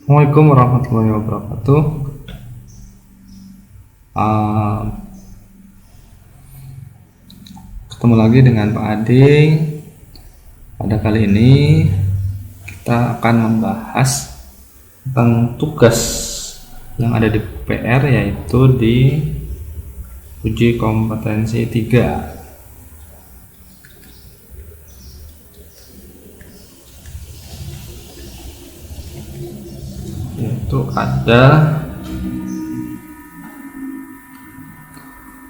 Assalamualaikum warahmatullahi wabarakatuh. Uh, Ketemu lagi dengan Pak Ading. Pada kali ini kita akan membahas tentang tugas yang ada di PR, yaitu di uji kompetensi 3. Itu ada,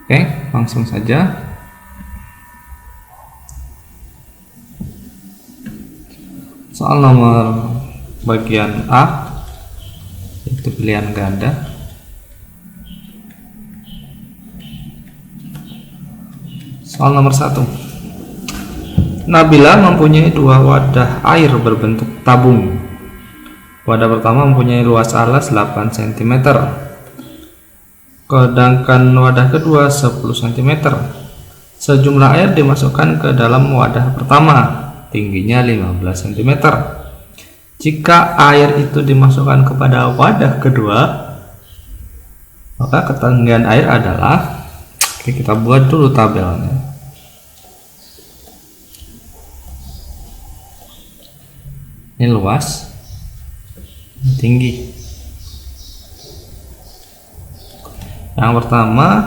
oke, langsung saja. Soal nomor bagian A, itu pilihan ganda. Soal nomor 1, Nabila mempunyai 2 wadah air berbentuk tabung. Wadah pertama mempunyai luas alas 8 cm, sedangkan wadah kedua 10 cm. Sejumlah air dimasukkan ke dalam wadah pertama, tingginya 15 cm. Jika air itu dimasukkan kepada wadah kedua, maka ketinggian air adalah, oke, kita buat dulu tabelnya. Ini luas, tinggi. Yang pertama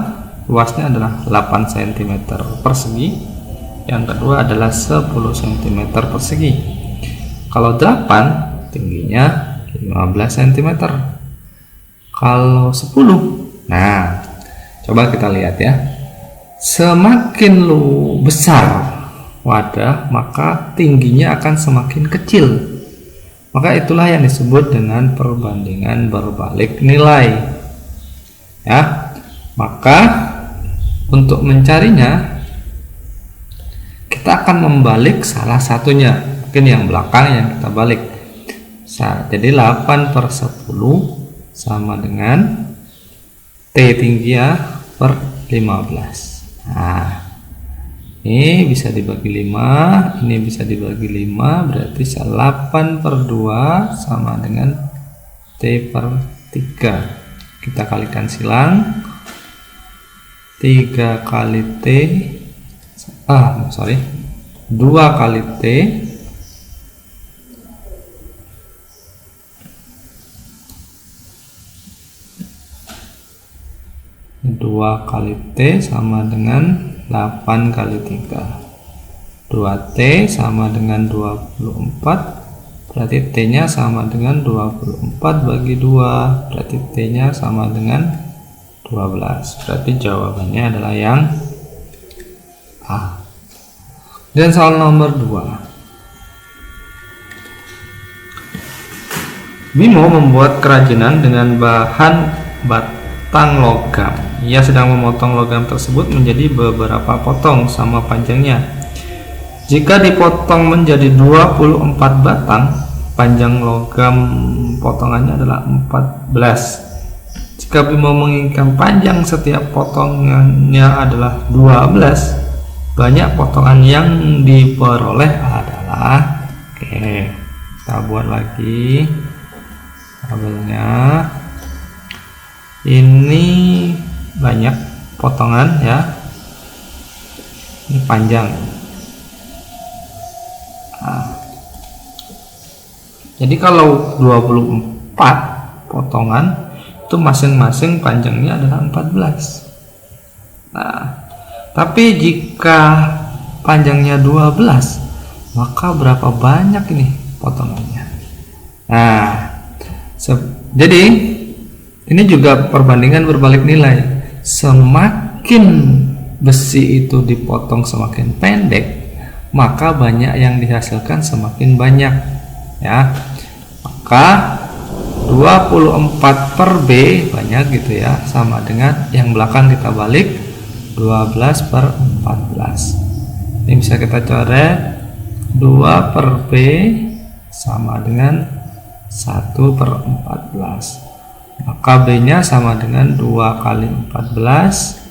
luasnya adalah 8 cm persegi, yang kedua adalah 10 cm persegi. Kalau 8 tingginya 15 cm, kalau 10, nah coba kita lihat ya, semakin besar wadah maka tingginya akan semakin kecil. Maka itulah yang disebut dengan perbandingan berbalik nilai. Ya, maka untuk mencarinya kita akan membalik salah satunya, mungkin yang belakang yang kita balik. Jadi 8/10 sama dengan T tinggi ya per 15. Nah, ini bisa dibagi 5, ini bisa dibagi 5, berarti 8/2 sama dengan T/3. Kita kalikan silang, 3 kali T, 2 kali T sama dengan 8 kali 3. 2T sama dengan 24, berarti T nya sama dengan 24 bagi 2, berarti T nya sama dengan 12. Berarti jawabannya adalah yang A. Dan soal nomor 2, Bimo membuat kerajinan dengan bahan batang logam. Ia sedang memotong logam tersebut menjadi beberapa potong sama panjangnya. Jika dipotong menjadi 24 batang, panjang logam potongannya adalah 14. Jika Bimo menginginkan panjang setiap potongannya adalah 12, banyak potongan yang diperoleh adalah, oke, kita buat lagi tabelnya. Ini banyak potongan ya, ini panjang. Nah, jadi kalau 24 potongan itu masing-masing panjangnya adalah 14. Nah, tapi jika panjangnya 12, maka berapa banyak ini potongannya? Nah, jadi ini juga perbandingan berbalik nilai. Semakin besi itu dipotong semakin pendek, maka banyak yang dihasilkan semakin banyak ya. Maka 24/B banyak gitu ya, sama dengan yang belakang kita balik 12/14. Ini bisa kita coret, 2/B sama dengan 1/14. Maka B nya sama dengan 2 kali 14,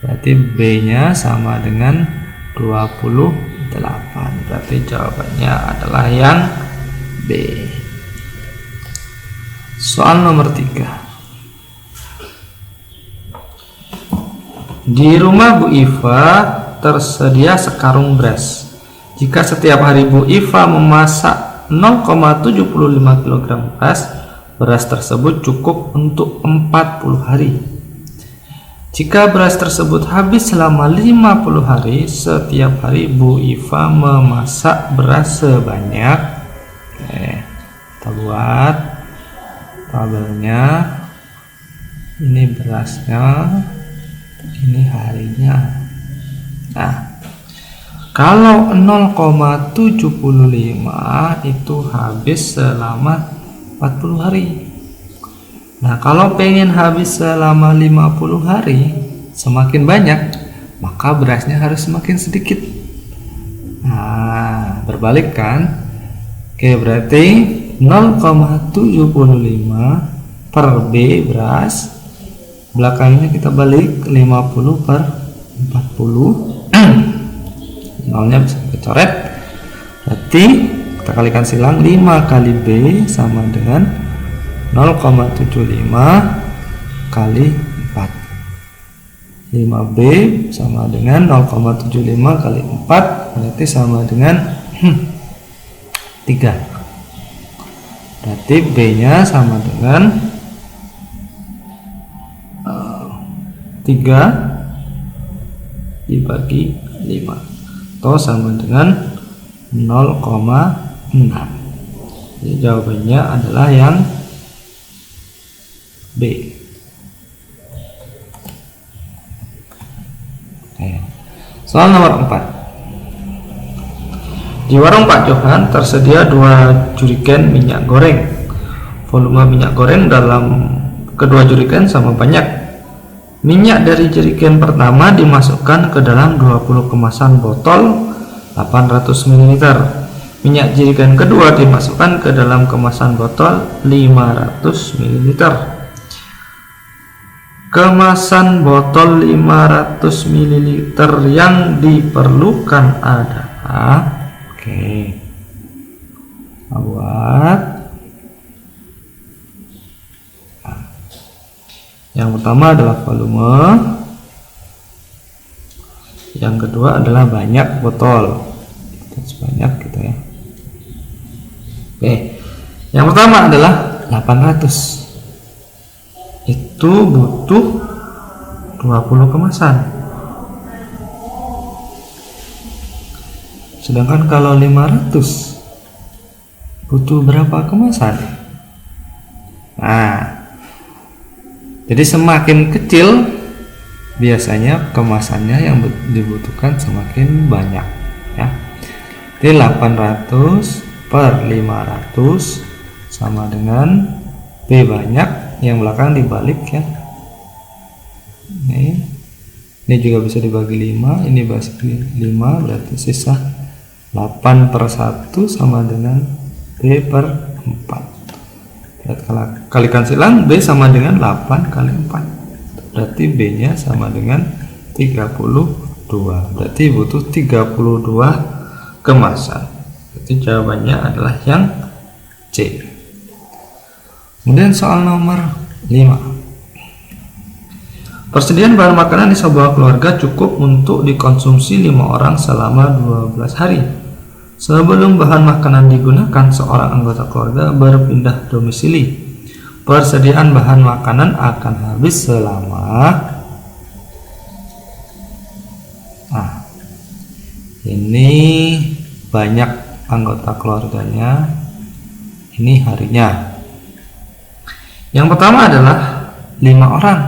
berarti B nya sama dengan 28. Berarti jawabannya adalah yang B. Soal nomor 3. Di rumah Bu Iva tersedia sekarung beras. Jika setiap hari Bu Iva memasak 0,75 kg beras tersebut cukup untuk 40 hari. Jika beras tersebut habis selama 50 hari, setiap hari Bu Iva memasak beras sebanyak, kita buat tabelnya, ini berasnya, ini harinya. Nah, kalau 0,75 itu habis selama 40 hari. Nah, kalau pengen habis selama 50 hari, semakin banyak, maka berasnya harus semakin sedikit. Nah, berbalik kan? Oke, berarti 0,75 per B beras, belakangnya kita balik 50 per 40. Nolnya bisa kita coret. Berarti kita kalikan silang, 5 kali B sama dengan 0,75 kali 4. 5B sama dengan 0,75 kali 4, berarti sama dengan 3. Berarti B nya sama dengan 3 dibagi 5, atau sama dengan 0,6. Jadi jawabannya adalah yang B. Soal nomor 4. Di warung Pak Johan tersedia 2 jerigen minyak goreng. Volume minyak goreng dalam kedua jerigen sama banyak. Minyak dari jerigen pertama dimasukkan ke dalam 20 kemasan botol 800 ml. Minyak jerigen kedua dimasukkan ke dalam kemasan botol 500 ml. Kemasan botol 500 ml yang diperlukan adalah, buat yang pertama adalah volume, yang kedua adalah banyak botol, sebanyak gitu ya. Yang pertama adalah 800, itu butuh 20 kemasan. Sedangkan kalau 500 butuh berapa kemasan? Nah, jadi semakin kecil biasanya kemasannya yang dibutuhkan semakin banyak ya. Jadi 800 per 500 sama dengan B banyak, yang belakang dibalik ya. Ini juga bisa dibagi 5, ini bagi 5, berarti sisa 8 per 1 sama dengan B per 4. Kalikan silang, B sama dengan 8 kali 4, berarti B nya sama dengan 32, berarti butuh 32 kemasan. Jadi jawabannya adalah yang C. Kemudian soal nomor 5. Persediaan bahan makanan di sebuah keluarga cukup untuk dikonsumsi 5 orang selama 12 hari. Sebelum bahan makanan digunakan, seorang anggota keluarga berpindah domisili. Persediaan bahan makanan akan habis selama, ini banyak anggota keluarganya, ini harinya. Yang pertama adalah 5 orang,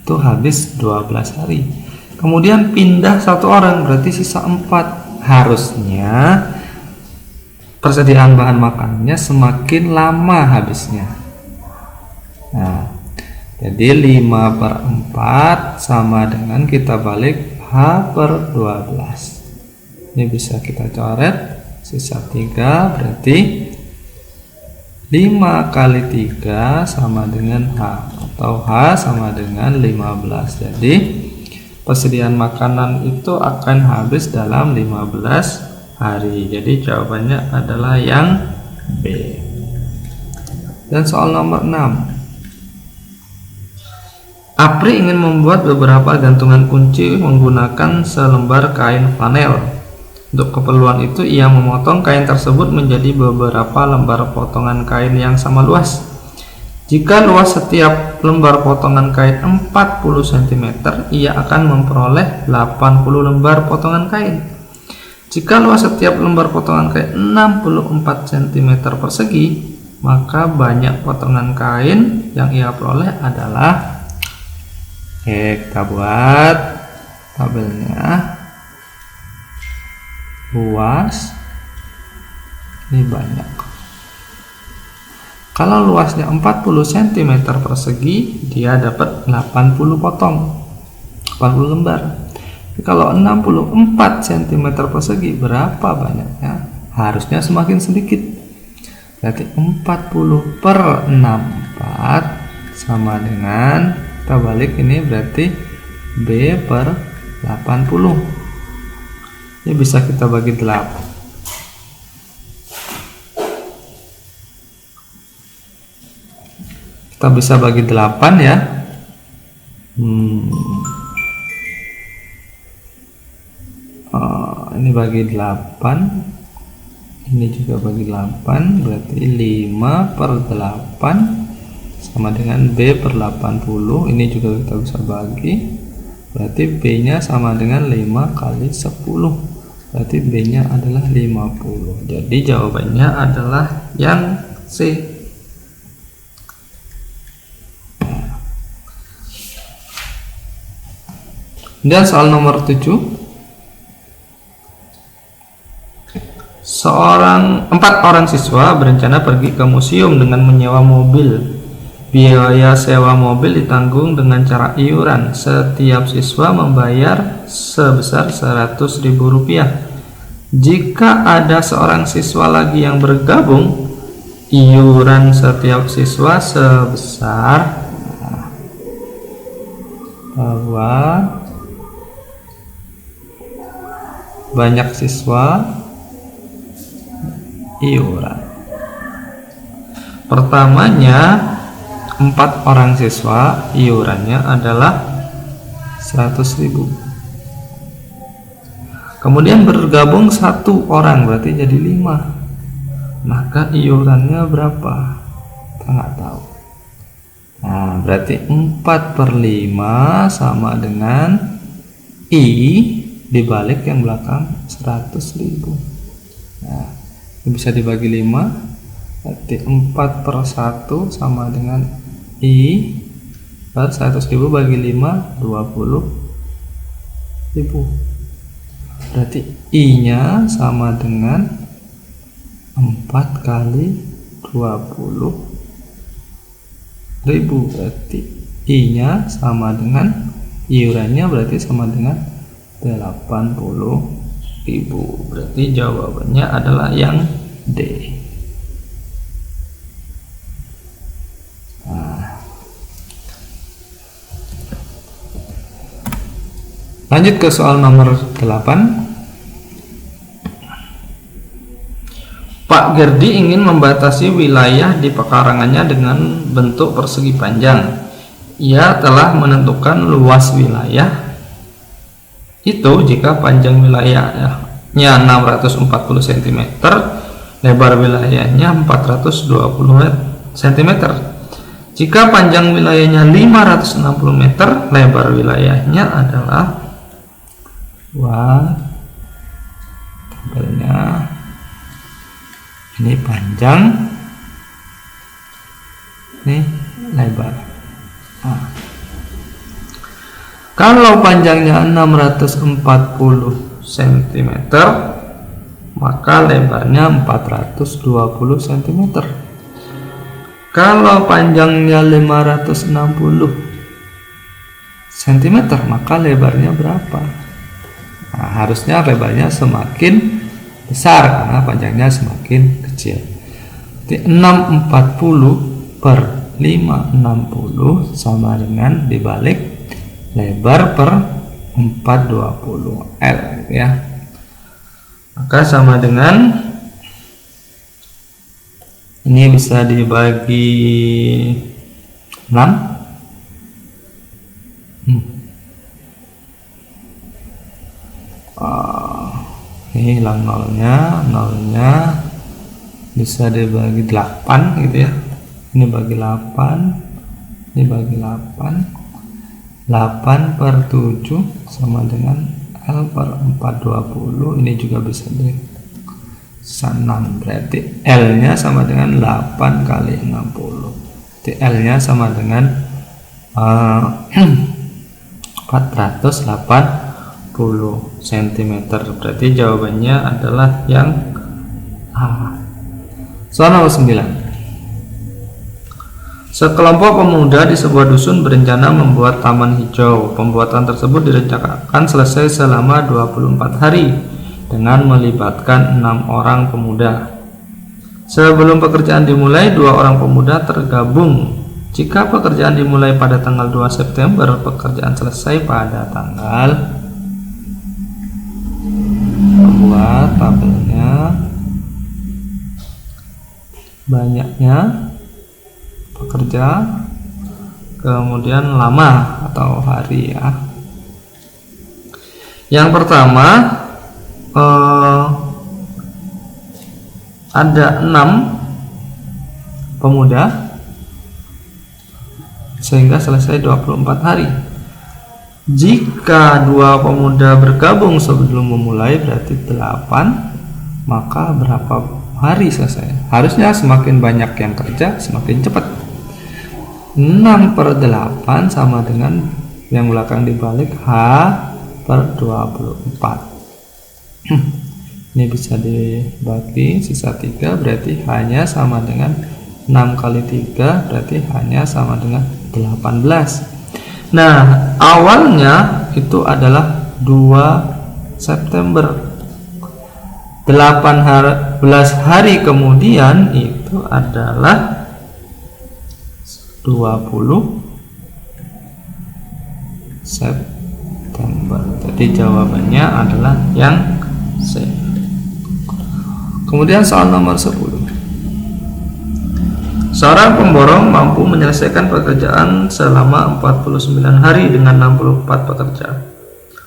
itu habis 12 hari. Kemudian pindah 1 orang, berarti sisa 4. Harusnya persediaan bahan makanannya semakin lama habisnya. Nah, jadi 5 per 4 sama dengan kita balik H per 12. Ini bisa kita coret, sisa 3, berarti 5 kali 3 sama dengan H, atau H sama dengan 15. Jadi persediaan makanan itu akan habis dalam 15 hari. Jadi jawabannya adalah yang B. Dan soal nomor 6. Apri ingin membuat beberapa gantungan kunci menggunakan selembar kain flanel. Untuk keperluan itu ia memotong kain tersebut menjadi beberapa lembar potongan kain yang sama luas. Jika luas setiap lembar potongan kain 40 cm, ia akan memperoleh 80 lembar potongan kain. Jika luas setiap lembar potongan kain 64 cm persegi, maka banyak potongan kain yang ia peroleh adalah, kita buat tabelnya. Luas ini banyak. Kalau luasnya 40 cm persegi, dia dapat 80 potong, 80 lembar. Kalau 64 cm persegi, berapa banyaknya? Harusnya semakin sedikit. Berarti 40 per 64 sama dengan, kita balik ini berarti B per 80. Ini bisa kita bagi 8. Kita bisa bagi 8 ya. Ini bagi 8. Ini juga bagi 8. Berarti 5 per 8 sama dengan B per 80. Ini juga kita bisa bagi. Berarti B nya sama dengan 5 kali 10. Berarti B nya adalah 50. Jadi jawabannya adalah yang C. Dan soal nomor 7. Empat orang siswa berencana pergi ke museum dengan menyewa mobil. Biaya sewa mobil ditanggung dengan cara iuran. Setiap siswa membayar sebesar Rp100.000. Jika ada seorang siswa lagi yang bergabung, iuran setiap siswa sebesar, bahwa banyak siswa iuran. Pertamanya 4 orang siswa iurannya adalah 100.000. Kemudian bergabung 1 orang, berarti jadi 5. Maka iurannya berapa? Kita nggak tahu. Nah, berarti 4 per 5 sama dengan I dibalik yang belakang 100.000. Nah, ini bisa dibagi 5. Berarti 4 per 1 sama dengan I per 100.000 bagi 5, 20.000. Berarti I nya sama dengan 4 kali 20.000. Berarti I nya sama dengan, iurannya berarti sama dengan 80.000. Berarti jawabannya adalah yang D. Lanjut ke soal nomor 8. Pak Gerdi ingin membatasi wilayah di pekarangannya dengan bentuk persegi panjang. Ia telah menentukan luas wilayah itu jika panjang wilayahnya 640 cm, lebar wilayahnya 420 cm. Jika panjang wilayahnya 560 meter, lebar wilayahnya adalah, tabelnya ini panjang, ini lebar. Kalau panjangnya 640 cm, maka lebarnya 420 cm. Kalau panjangnya 560 cm, maka lebarnya berapa? Nah, harusnya lebarnya semakin besar karena panjangnya semakin kecil. Jadi 640 per 560 sama dengan dibalik lebar per 420 L ya. Maka sama dengan Ini bisa dibagi 6. Ini hilang nolnya bisa dibagi 8 gitu ya. Ini bagi 8, ini bagi 8. 8 per 7 sama dengan L per 420. Ini juga bisa di 6, berarti L nya sama dengan 8 kali 60. Jadi L nya sama dengan 480 cm. Berarti jawabannya adalah yang A. Soal nomor 9. Sekelompok pemuda di sebuah dusun berencana membuat taman hijau. Pembuatan tersebut direncanakan selesai selama 24 hari dengan melibatkan 6 orang pemuda. Sebelum pekerjaan dimulai, 2 orang pemuda tergabung. Jika pekerjaan dimulai pada tanggal 2 September, pekerjaan selesai pada tanggal, buat tabelnya, banyaknya pekerja, kemudian lama atau hari ya. Yang pertama ada 6 pemuda sehingga selesai 24 hari. Jika 2 pemuda bergabung sebelum memulai berarti 8, maka berapa hari selesai? Harusnya semakin banyak yang kerja semakin cepat. 6 per 8 sama dengan yang belakang dibalik H per 24. Ini bisa dibagi sisa 3, berarti H-nya sama dengan 6 kali 3, berarti H-nya sama dengan 18. Nah, awalnya itu adalah 2 September. 18 hari kemudian itu adalah 20 September. Jadi jawabannya adalah yang C. Kemudian soal nomor 10. Seorang pemborong mampu menyelesaikan pekerjaan selama 49 hari dengan 64 pekerja.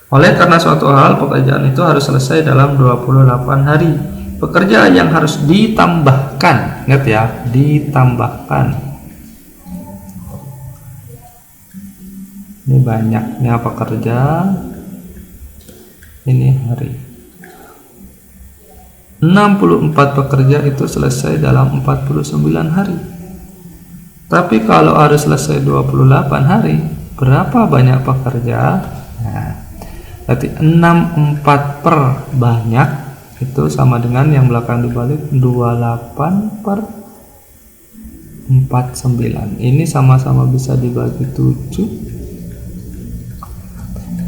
Oleh karena suatu hal, pekerjaan itu harus selesai dalam 28 hari. Pekerjaan yang harus ditambahkan, ingat ya, ditambahkan. Ini banyaknya pekerja, ini hari. 64 pekerja itu selesai dalam 49 hari. Tapi kalau harus selesai 28 hari, berapa banyak pekerja? Nah, berarti 64 per banyak itu sama dengan yang belakang dibalik 28 per 49. Ini sama-sama bisa dibagi 7.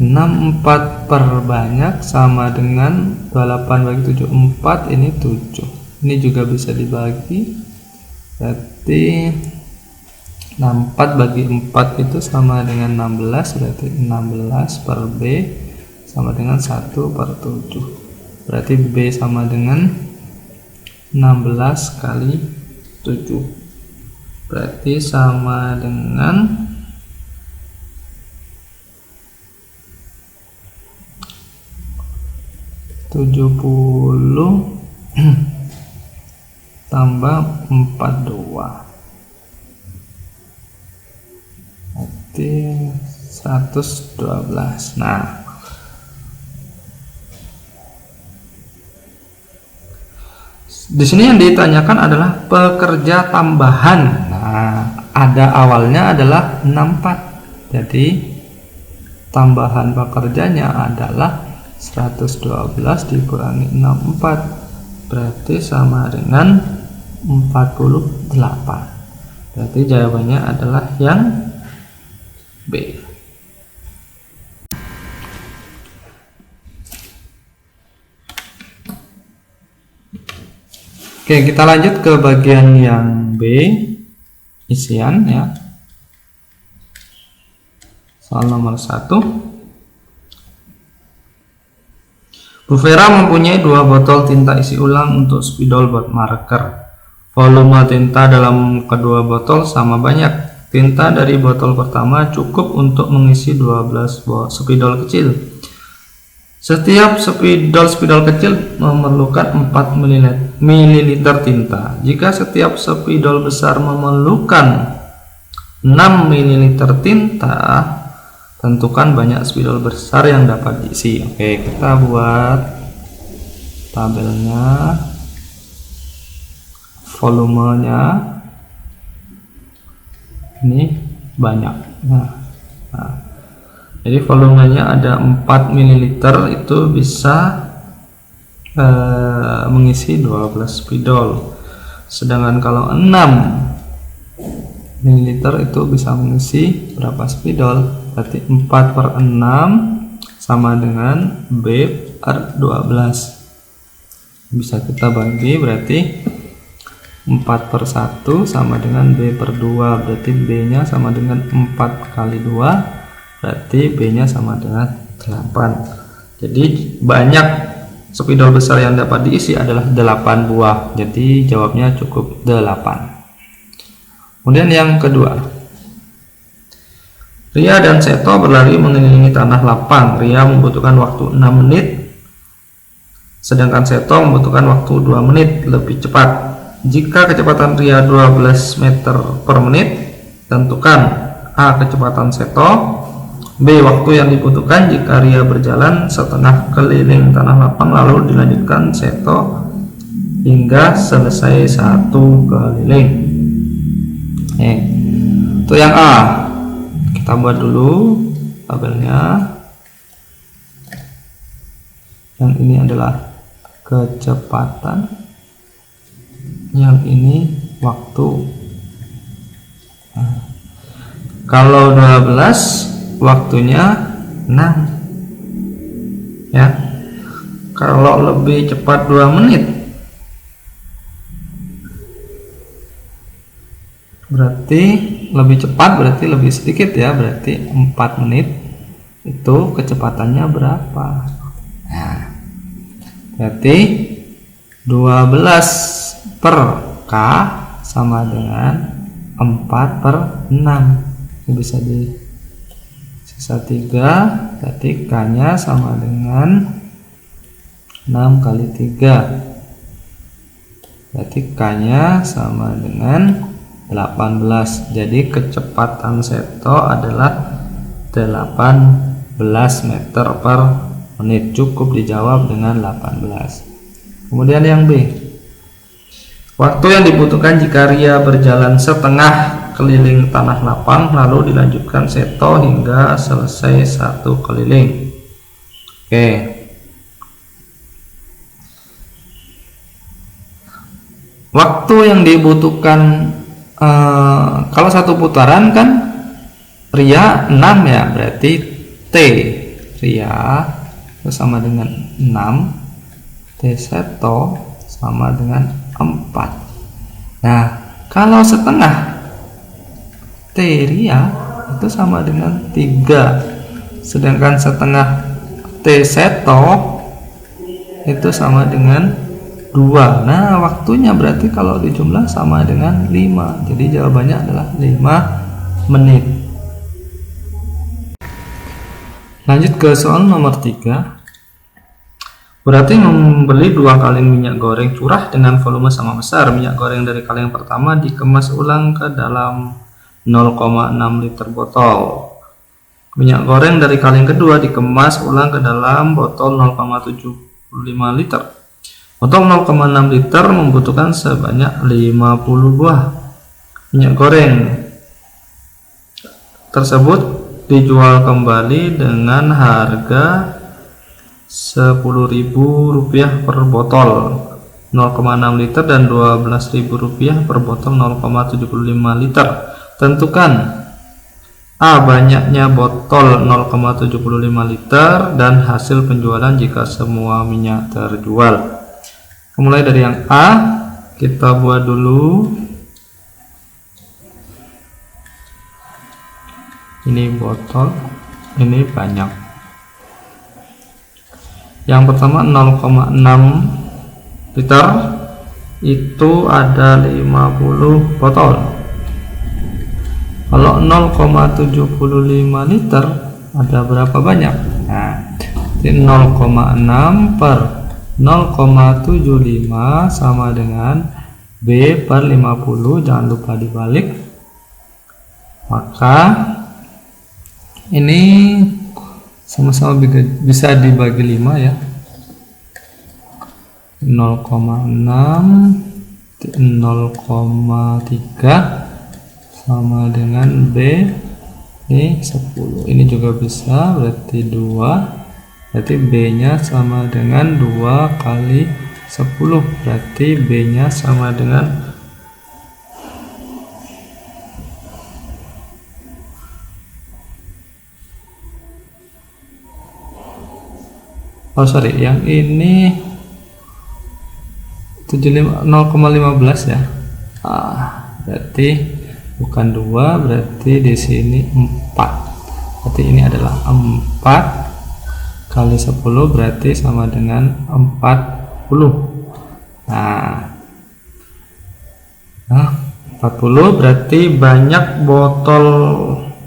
64 per banyak sama dengan 28 bagi 7, 4, ini 7. Ini juga bisa dibagi, berarti 64 bagi 4 itu sama dengan 16, berarti 16 per B sama dengan 1 per 7. Berarti B sama dengan 16 kali 7. Berarti sama dengan 70 tambah 42. Berarti 112. Nah, di sini yang ditanyakan adalah pekerja tambahan. Nah, ada awalnya adalah 64. Jadi tambahan pekerjanya adalah 112 dikurangi 64, berarti sama dengan 48. Berarti jawabannya adalah yang B. Oke, kita lanjut ke bagian yang B, isian ya. Soal nomor 1. Bu Vera mempunyai 2 botol tinta isi ulang untuk spidol buat marker. Volume tinta dalam kedua botol sama banyak. Tinta dari botol pertama cukup untuk mengisi 12 spidol kecil. Setiap spidol kecil memerlukan 4 ml tinta. Jika setiap spidol besar memerlukan 6 ml tinta, tentukan banyak spidol besar yang dapat diisi. Oke, kita buat tabelnya, volumenya ini banyak. Jadi volumenya ada 4 ml, itu bisa mengisi 12 spidol. Sedangkan kalau 6 ml itu bisa mengisi berapa spidol? Berarti 4 per 6 sama dengan B per 12. Bisa kita bagi, berarti 4 per 1 sama dengan B per 2, berarti B nya sama dengan 4 kali 2, berarti B nya sama dengan 8. Jadi banyak spidol besar yang dapat diisi adalah 8 buah, jadi jawabnya cukup 8. Kemudian yang kedua, Ria dan Seto berlari mengelilingi tanah lapang. Ria membutuhkan waktu 6 menit, sedangkan Seto membutuhkan waktu 2 menit lebih cepat. Jika kecepatan Ria 12 meter per menit, tentukan A. kecepatan Seto, B. waktu yang dibutuhkan jika Ria berjalan setengah keliling tanah lapang lalu dilanjutkan Seto hingga selesai 1 keliling. Untuk yang A, kita buat dulu tabelnya. Yang ini adalah kecepatan, yang ini waktu. Kalau 12 waktunya 6 ya. Kalau lebih cepat 2 menit berarti lebih cepat, berarti lebih sedikit ya, berarti 4 menit itu kecepatannya berapa? Nah, berarti 12 per K sama dengan 4 per 6. Ini bisa di sisa 3, berarti K nya sama dengan 6 kali 3, berarti K nya sama dengan 18. Jadi kecepatan Seto adalah 18 meter per menit. Cukup dijawab dengan 18. Kemudian yang B, waktu yang dibutuhkan jika Ria berjalan setengah keliling tanah lapang lalu dilanjutkan Seto hingga selesai 1 keliling. Oke, waktu yang dibutuhkan kalau 1 putaran kan Ria 6 ya, berarti T Ria itu sama dengan 6, T Seto sama dengan 4. Nah, kalau setengah T Ria itu sama dengan 3, sedangkan setengah T Seto itu sama dengan 2. Nah, waktunya berarti kalau dijumlah sama dengan 5. Jadi jawabannya adalah 5 menit. Lanjut ke soal nomor 3. Berarti membeli 2 kaleng minyak goreng curah dengan volume sama besar. Minyak goreng dari kaleng pertama dikemas ulang ke dalam 0,6 liter botol. Minyak goreng dari kaleng kedua dikemas ulang ke dalam botol 0,75 liter. Untuk 0,6 liter membutuhkan sebanyak 50 buah minyak goreng tersebut dijual kembali dengan harga Rp10.000 per botol 0,6 liter dan Rp12.000 per botol 0,75 liter. Tentukan A. banyaknya botol 0,75 liter dan hasil penjualan jika semua minyak terjual. Mulai dari yang A, kita buat dulu. Ini botol, ini banyak. Yang pertama 0,6 liter itu ada 50 botol. Kalau 0,75 liter ada berapa banyak? Nah, 0,6 per 0,75 sama dengan B per 50, jangan lupa dibalik. Maka ini sama-sama bisa dibagi 5 ya. 0,6 0,3 sama dengan B ini 10. Ini juga bisa, berarti 2. Berarti B nya sama dengan 2 kali 10, berarti B nya sama dengan yang ini 0,15 ya. Berarti bukan 2, berarti di sini 4. Berarti ini adalah 4 kali 10, berarti sama dengan 40. Nah, 40 berarti banyak botol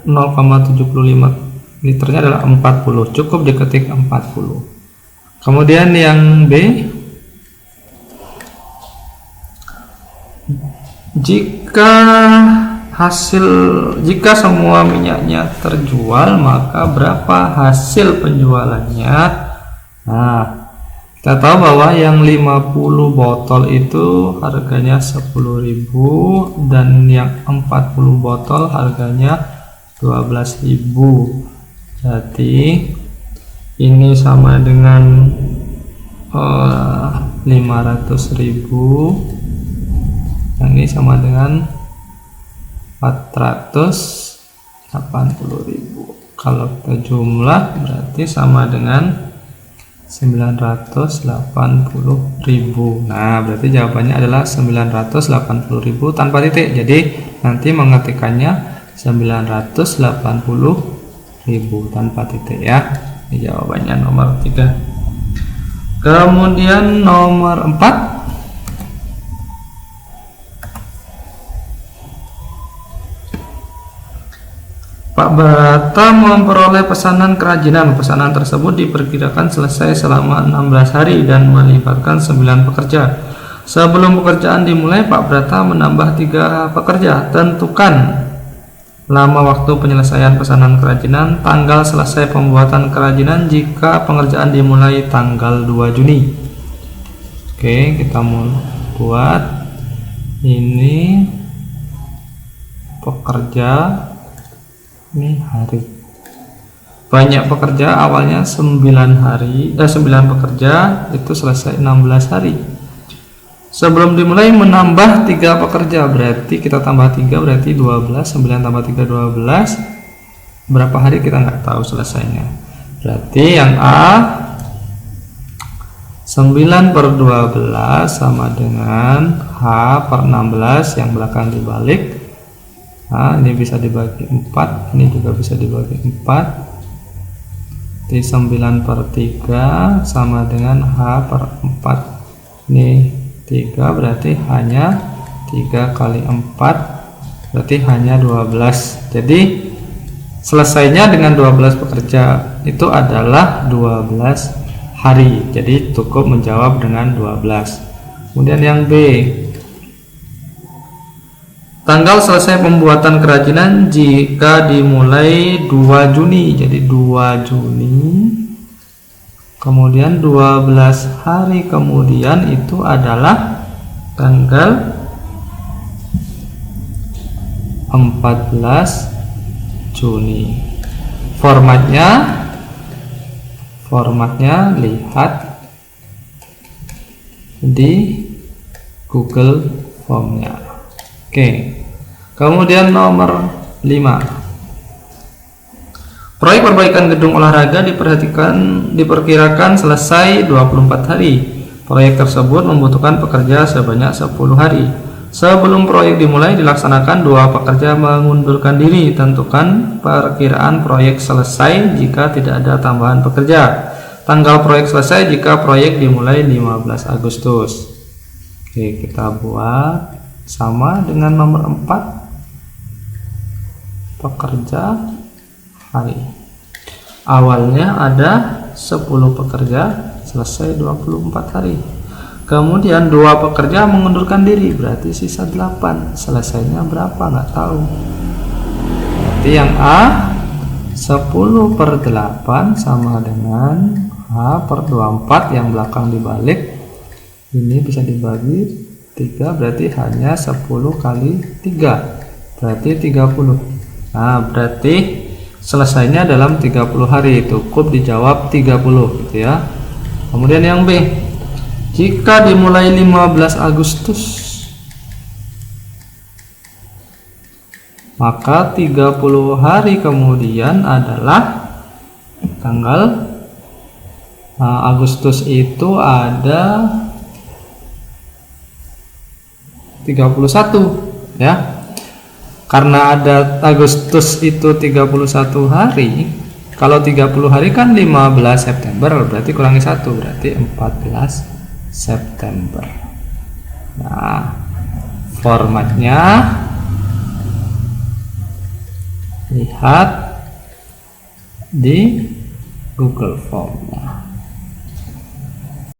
0,75 liternya adalah 40. Cukup diketik 40. Kemudian yang B, jika semua minyaknya terjual, maka berapa hasil penjualannya? Nah, kita tahu bahwa yang 50 botol itu harganya 10.000 dan yang 40 botol harganya 12.000. Jadi ini sama dengan 500.000, yang ini sama dengan 480.000. Kalau kita jumlah berarti sama dengan 980.000. Nah, berarti jawabannya adalah 980.000 tanpa titik. Jadi nanti mengetikkannya 980.000 tanpa titik ya. Ini jawabannya nomor 3. Kemudian nomor 4, Pak Brata memperoleh pesanan kerajinan. Pesanan tersebut diperkirakan selesai selama 16 hari dan melibatkan 9 pekerja. Sebelum pekerjaan dimulai, Pak Brata menambah 3 pekerja. Tentukan lama waktu penyelesaian pesanan kerajinan, tanggal selesai pembuatan kerajinan jika pengerjaan dimulai tanggal 2 Juni. Oke, kita mau buat ini pekerja. Ini hari. Banyak pekerja, awalnya 9 pekerja, itu selesai 16 hari. Sebelum dimulai menambah 3 pekerja, berarti kita tambah 3 berarti 12. 9 tambah 3 12. Berapa hari kita nggak tahu selesainya. Berarti yang A 9 per 12 sama dengan H per 16, yang belakang dibalik. Nah, ini bisa dibagi 4, ini juga bisa dibagi 4. Di 9 per 3 sama dengan H per 4. Ini 3 berarti hanya 3 kali 4 berarti hanya 12. Jadi selesainya dengan 12 pekerja itu adalah 12 hari. Jadi cukup menjawab dengan 12. Kemudian yang B, tanggal selesai pembuatan kerajinan jika dimulai 2 Juni. Jadi 2 Juni. Kemudian 12 hari kemudian itu adalah tanggal 14 Juni. Formatnya lihat di Google Formnya. Oke. Kemudian nomor 5. Proyek perbaikan gedung olahraga diperkirakan selesai 24 hari. Proyek tersebut membutuhkan pekerja sebanyak 10 hari. Sebelum proyek dimulai dilaksanakan 2 pekerja mengundurkan diri. Tentukan perkiraan proyek selesai jika tidak ada tambahan pekerja. Tanggal proyek selesai jika proyek dimulai 15 Agustus. Oke, kita buat sama dengan nomor 4, pekerja hari. Awalnya ada 10 pekerja, selesai 24 hari. Kemudian 2 pekerja mengundurkan diri, berarti sisa 8. Selesainya berapa? Nggak tahu. Berarti yang A 10/8 sama dengan H/24, yang belakang dibalik. Ini bisa dibagi 3, berarti hanya 10 kali 3, berarti 30. Nah, berarti selesainya dalam 30 hari. Cukup dijawab 30 gitu ya. Kemudian yang B, jika dimulai 15 Agustus, maka 30 hari kemudian adalah tanggal Agustus itu ada 31 ya. Karena ada Agustus itu 31 hari, kalau 30 hari kan 15 September, berarti kurangi 1, berarti 14 September. Nah, formatnya lihat di Google Form.